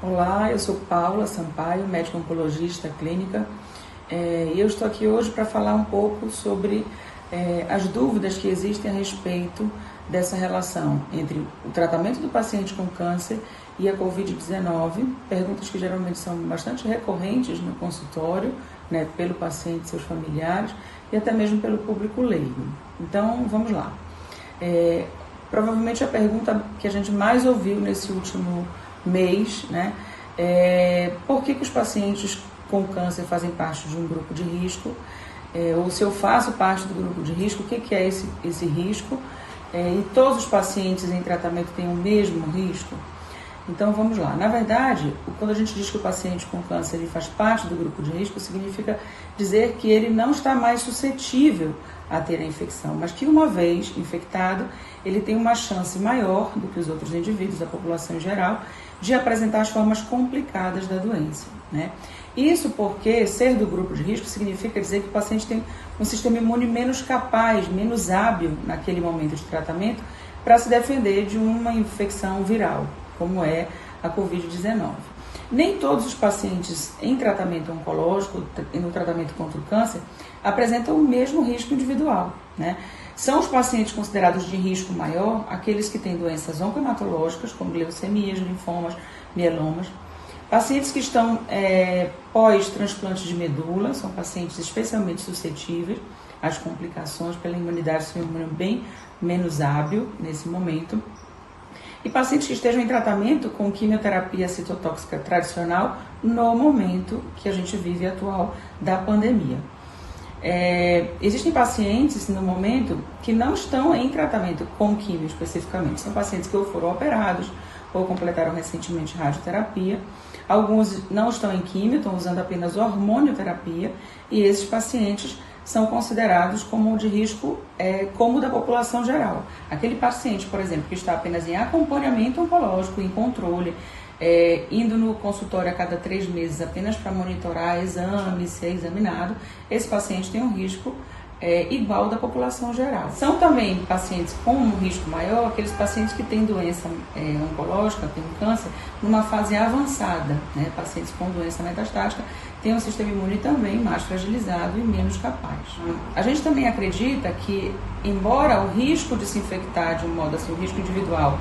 Olá, eu sou Paula Sampaio, médica oncologista clínica, e eu estou aqui hoje para falar um pouco sobre as dúvidas que existem a respeito dessa relação entre o tratamento do paciente com câncer e a Covid-19, perguntas que geralmente são bastante recorrentes no consultório, né, pelo paciente e seus familiares e até mesmo pelo público leigo. Então, vamos lá. Provavelmente a pergunta que a gente mais ouviu nesse último mês, né, por que os pacientes com câncer fazem parte de um grupo de risco, ou se eu faço parte do grupo de risco, o que é esse risco, e todos os pacientes em tratamento têm o mesmo risco? Então vamos lá. Na verdade, quando a gente diz que o paciente com câncer ele faz parte do grupo de risco, significa dizer que ele não está mais suscetível a ter a infecção, mas que uma vez infectado, ele tem uma chance maior do que os outros indivíduos, da população em geral, de apresentar as formas complicadas da doença, né? Isso porque ser do grupo de risco significa dizer que o paciente tem um sistema imune menos capaz, menos hábil naquele momento de tratamento para se defender de uma infecção viral, como é a Covid-19. Nem todos os pacientes em tratamento oncológico, no tratamento contra o câncer, apresentam o mesmo risco individual, né? São os pacientes considerados de risco maior aqueles que têm doenças oncohematológicas, como leucemias, linfomas, mielomas. Pacientes que estão pós-transplante de medula, são pacientes especialmente suscetíveis às complicações pela imunidade, sua imunidade bem menos hábil nesse momento. E pacientes que estejam em tratamento com quimioterapia citotóxica tradicional no momento que a gente vive atual da pandemia. Existem pacientes no momento que não estão em tratamento com quimio especificamente. São pacientes que ou foram operados ou completaram recentemente radioterapia. Alguns não estão em quimio, estão usando apenas hormonioterapia, e esses pacientes são considerados como de risco como da população geral. Aquele paciente, por exemplo, que está apenas em acompanhamento oncológico, em controle, indo no consultório a cada 3 meses apenas para monitorar exames, ser examinado, esse paciente tem um risco igual da população geral. São também pacientes com um risco maior, aqueles pacientes que têm doença oncológica, têm um câncer, numa fase avançada, né? Pacientes com doença metastática têm um sistema imune também mais fragilizado e menos capaz. A gente também acredita que, embora o risco de se infectar de um modo assim, o risco individual,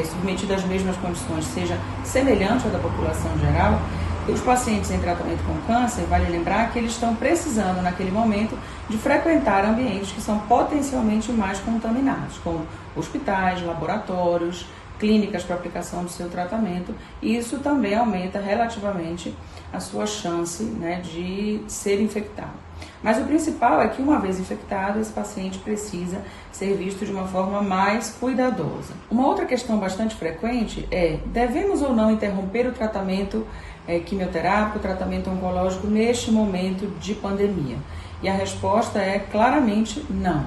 submetido às mesmas condições, seja semelhante ao da população geral, os pacientes em tratamento com câncer, vale lembrar que eles estão precisando, naquele momento, de frequentar ambientes que são potencialmente mais contaminados, como hospitais, laboratórios, clínicas para aplicação do seu tratamento, e isso também aumenta relativamente a sua chance, né, de ser infectado. Mas o principal é que, uma vez infectado, esse paciente precisa ser visto de uma forma mais cuidadosa. Uma outra questão bastante frequente é: devemos ou não interromper o tratamento quimioterápico, o tratamento oncológico neste momento de pandemia? E a resposta é claramente não.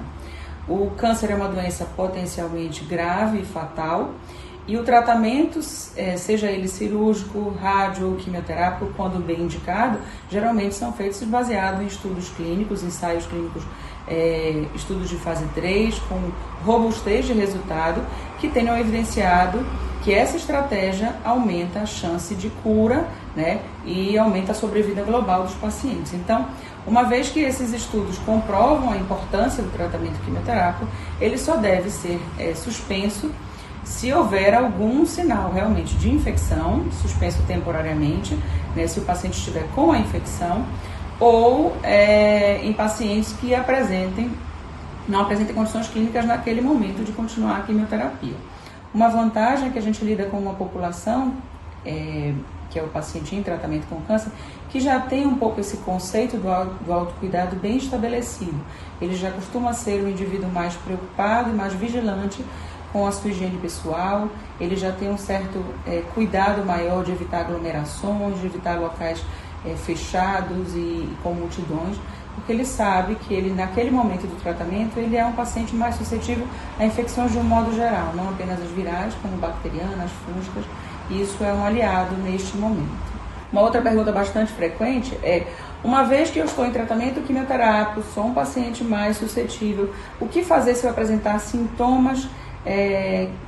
O câncer é uma doença potencialmente grave e fatal, e o tratamento, seja ele cirúrgico, rádio ou quimioterápico, quando bem indicado, geralmente são feitos baseados em estudos clínicos, ensaios clínicos, estudos de fase 3, com robustez de resultado, que tenham evidenciado que essa estratégia aumenta a chance de cura, né, e aumenta a sobrevida global dos pacientes. Então, uma vez que esses estudos comprovam a importância do tratamento quimioterápico, ele só deve ser suspenso se houver algum sinal realmente de infecção, suspenso temporariamente, né, se o paciente estiver com a infecção, ou em pacientes que não apresentem condições clínicas naquele momento de continuar a quimioterapia. Uma vantagem é que a gente lida com uma população, que é o paciente em tratamento com câncer, que já tem um pouco esse conceito do autocuidado bem estabelecido. Ele já costuma ser um indivíduo mais preocupado e mais vigilante com a sua higiene pessoal, ele já tem um certo cuidado maior de evitar aglomerações, de evitar locais fechados e com multidões, porque ele sabe que ele, naquele momento do tratamento, ele é um paciente mais suscetível a infecções de um modo geral, não apenas as virais, como bacterianas, fúngicas, e isso é um aliado neste momento. Uma outra pergunta bastante frequente é: uma vez que eu estou em tratamento quimioterápico, sou um paciente mais suscetível, o que fazer se eu apresentar sintomas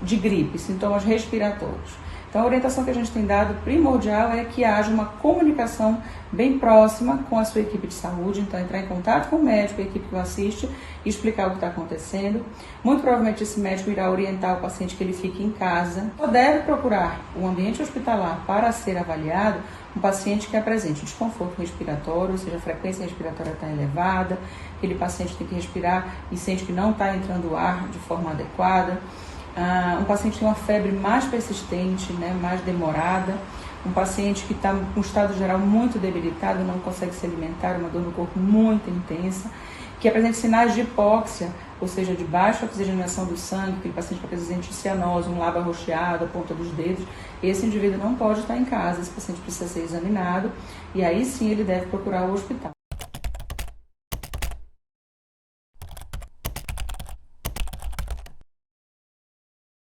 de gripe, sintomas respiratórios? Então a orientação que a gente tem dado primordial é que haja uma comunicação bem próxima com a sua equipe de saúde, então entrar em contato com o médico, a equipe que o assiste e explicar o que está acontecendo. Muito provavelmente esse médico irá orientar o paciente que ele fique em casa. Só deve procurar um ambiente hospitalar para ser avaliado um paciente que apresente desconforto respiratório, ou seja, a frequência respiratória está elevada, aquele paciente tem que respirar e sente que não está entrando ar de forma adequada, um paciente que tem uma febre mais persistente, né, mais demorada, um paciente que está com um estado geral muito debilitado, não consegue se alimentar, uma dor no corpo muito intensa, que apresenta sinais de hipóxia, ou seja, de baixa oxigenação do sangue, aquele paciente que apresenta cianose, um lábio arroxeado, a ponta dos dedos, esse indivíduo não pode estar em casa, esse paciente precisa ser examinado e aí sim ele deve procurar o hospital.